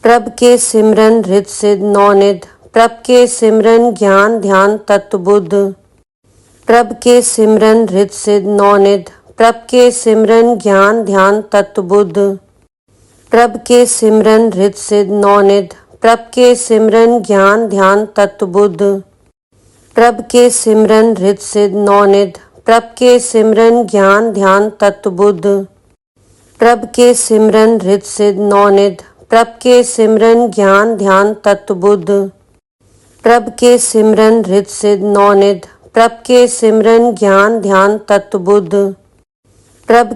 प्रभ के सिमरन हृद सिद्ध नौनिध, प्रभ के सिमरन ज्ञान ध्यान तत्वबुद्ध। प्रभ के सिमरन हृद सिद्ध नौनिध, प्रभ के सिमरन ज्ञान ध्यान तत्वबुद्ध। प्रभ के सिमरन हृद सिद्ध नौनिध, प्रभ के सिमरन ज्ञान ध्यान तत्वबुद्ध। प्रभ के सिमरन हृद सिद्ध नौनिध, प्रभ के सिमरन ज्ञान ध्यान तत्वबुद्ध। प्रभ के सिमरन हृद सिद्ध नौनिध, प्रभ के सिमरन ज्ञान ध्यान तत्वबुद्ध। प्रभ के सिमरन हृद सिद्ध नौनिध, प्रभ के सिमरन ज्ञान ध्यान तत्वबुद्ध। प्रभ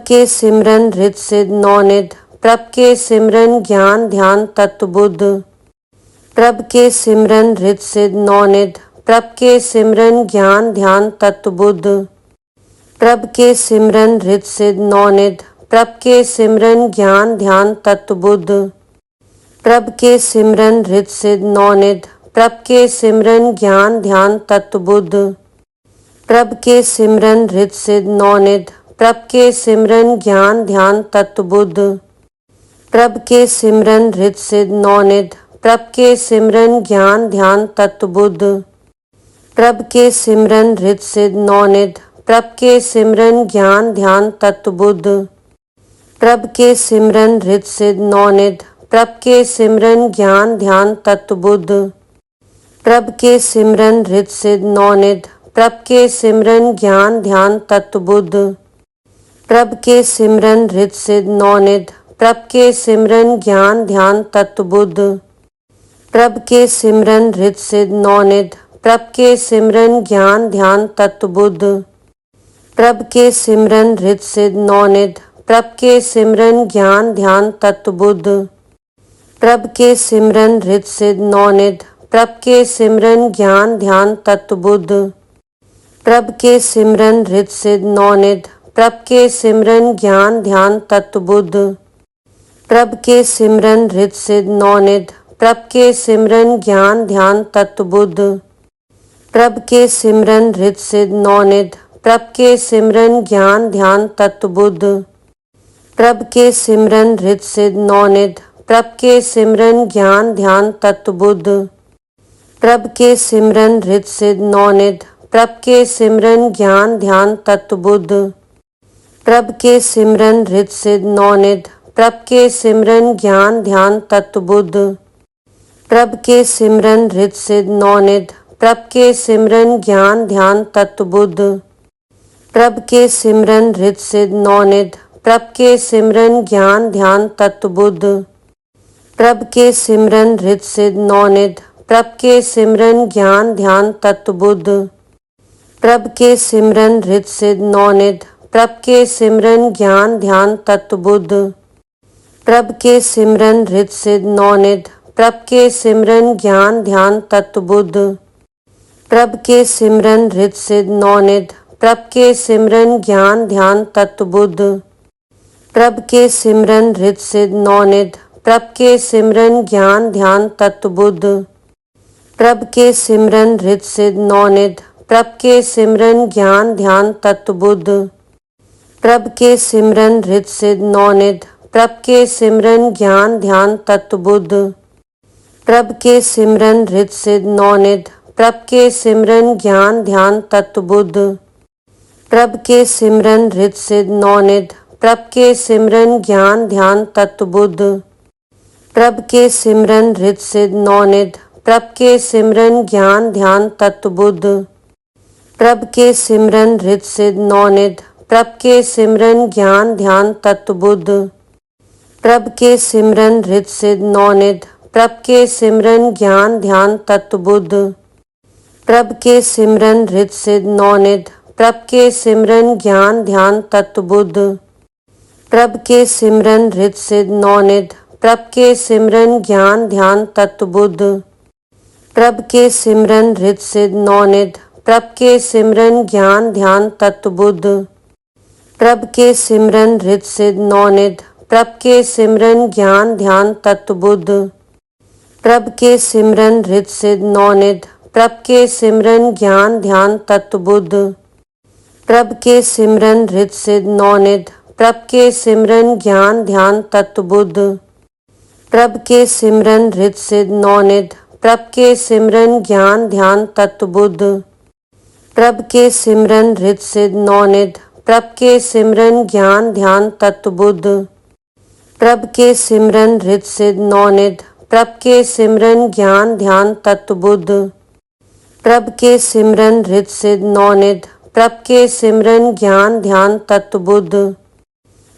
के सिमरन हृद सिद्ध नौनिध, प्रभ के सिमरन ज्ञान ध्यान तत्वबुद्ध। प्रभ के सिमरन हृद सिद्ध नौनिध, प्रभ के सिमरन ज्ञान ध्यान तत्वबुद्ध। प्रभ के सिमरन हृद सिद्ध नौनिध, प्रभ के सिमरन ज्ञान ध्यान तत्वबुद्ध। प्रभ के सिमरन हृद सिद्ध नौनिध, प्रभ के सिमरन ज्ञान ध्यान तत्वबुद्ध। प्रभ के सिमरन हृद सिद्ध नौनिध, प्रभ के सिमरन ज्ञान ध्यान तत्वबुद्ध। प्रभ के सिमरन हृद सिद्ध नौनिध, प्रभ के सिमरन ज्ञान ध्यान तत्वबुद्ध। प्रभ के सिमरन हृद सिद्ध नौनिध, प्रभ के सिमरन ज्ञान ध्यान तत्वबुद्ध। प्रभ के सिमरन हृद सिद्ध नौनिध, प्रभ के सिमरन ज्ञान ध्यान तत्वबुद्ध। प्रभ के सिमरन हृद सिद्ध नौनिध, प्रभ के सिमरन ज्ञान ध्यान तत्वबुद्ध। प्रभ के सिमरन हृद सिद्ध नौनिध, प्रभ के सिमरन ज्ञान ध्यान तत्वबुद्ध। प्रभ के सिमरन हृद सिद्ध नौनिध, प्रभ के सिमरन ज्ञान ध्यान तत्वबुद्ध। प्रभ के सिमरन हृद सिद्ध नौनिध, प्रभ के सिमरन ज्ञान ध्यान तत्वबुद्ध। प्रभ के सिमरन हृद सिद्ध नौनिध, प्रभ के सिमरन ज्ञान ध्यान तत्वबुद्ध। प्रभ के सिमरन हृद सिद्ध नौनिध, प्रभ के सिमरन ज्ञान ध्यान तत्वबुद्ध। प्रभ के सिमरन हृद सिद्ध नौनिध, प्रभ के सिमरन ज्ञान ध्यान तत्वबुद्ध। प्रभ के सिमरन हृद सिद्ध नौनिध, प्रभ के सिमरन ज्ञान ध्यान तत्वबुद्ध। प्रभ के सिमरन हृद सिद्ध नौनिध, प्रभ के सिमरन ज्ञान ध्यान तत्वबुद्ध। प्रभ के सिमरन हृद सिद्ध नौनिध, प्रभ के सिमरन ज्ञान ध्यान तत्वबुद्ध। प्रभ के सिमरन हृद सिद्ध नौनिध, प्रभ के सिमरन ज्ञान ध्यान तत्वबुद्ध। प्रभ के सिमरन हृद सिद्ध नौनिध, प्रभ के सिमरन ज्ञान ध्यान तत्वबुद्ध। प्रभ के सिमरन हृद सिद्ध नौनिध, प्रभ के सिमरन ज्ञान ध्यान तत्वबुद्ध। प्रभ के सिमरन हृद सिद्ध नौनिध, प्रभ के सिमरन ज्ञान ध्यान तत्वबुद्ध। प्रभ के सिमरन हृद सिद्ध नौनिध, प्रभ के सिमरन ज्ञान ध्यान तत्वबुद्ध। प्रभ के सिमरन हृद सिद्ध नौनिध, प्रभ के सिमरन ज्ञान ध्यान तत्वबुद्ध। प्रभ के सिमरन हृद सिद्ध नौनिध, प्रभ के सिमरन ज्ञान ध्यान तत्वबुद्ध। प्रभ के सिमरन हृद सिद्ध नौनिध, प्रभ के सिमरन ज्ञान ध्यान तत्वबुद्ध। प्रभ के सिमरन हृद सिद्ध नौनिध, प्रभ के सिमरन ज्ञान ध्यान तत्वबुद्ध। प्रभ के सिमरन हृद सिद्ध नौनिध, प्रभ के सिमरन ज्ञान ध्यान तत्वबुद्ध। प्रभ के सिमरन हृद सिद्ध नौनिध, प्रभ के सिमरन ज्ञान ध्यान तत्वबुद्ध। प्रभ के सिमरन हृद सिद्ध नौनिध, प्रभ के सिमरन ज्ञान ध्यान तत्वबुद्ध। प्रभ के सिमरन हृद सिद्ध नौनिध, प्रभ के सिमरन ज्ञान ध्यान तत्वबुद्ध। प्रभ के सिमरन हृद सिद्ध नौनिध, प्रभ के सिमरन ज्ञान ध्यान तत्वबुद्ध। प्रभ के सिमरन हृद सिद्ध नौनिध, प्रभ के सिमरन ज्ञान ध्यान तत्वबुद्ध। प्रभ के सिमरन हृद सिद्ध नौनिध, प्रभ के सिमरन ज्ञान ध्यान तत्वबुद्ध। प्रभ के सिमरन हृद सिद्ध नौनिध, प्रभ के सिमरन ज्ञान ध्यान तत्वबुद्ध। प्रभ के सिमरन हृद सिद्ध नौनिध, प्रभ के सिमरन ज्ञान ध्यान तत्वबुद्ध। प्रभ के सिमरन हृद सिद्ध नौनिध, प्रभ के सिमरन ज्ञान ध्यान तत्वबुद्ध। प्रभ के सिमरन हृद सिद्ध नौनिध, प्रभ के सिमरन ज्ञान ध्यान तत्वबुद्ध। प्रभ के सिमरन हृद सिद्ध नौनिध, प्रभ के सिमरन ज्ञान ध्यान तत्वबुद्ध। प्रभ के सिमरन रित सिद्ध नौनिध, प्रभ के सिमरन ज्ञान ध्यान तत्व बुद्ध। प्रभ के सिमरन रित सिद्ध नौनिध, प्रभ के सिमरन ज्ञान ध्यान तत्व बुद्ध। प्रभ के सिमरन रित सिद्ध नौनिध, प्रभ के सिमरन ज्ञान ध्यान तत्व बुद्ध। प्रभ के सिमरन रित सिद्ध नौनिध, प्रभ के सिमरन ज्ञान ध्यान तत्व बुद्ध।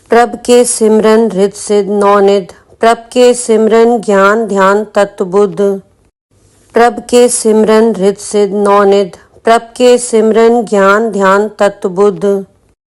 प्रभ के सिमरन रित सिद्ध नौनिध, प्रभ के सिमरन ज्ञान ध्यान तत्व बुद्ध। प्रभ के सिमरन रित सिद्ध नौनिध, प्रभ के सिमरन ज्ञान ध्यान तत्व बुद्ध।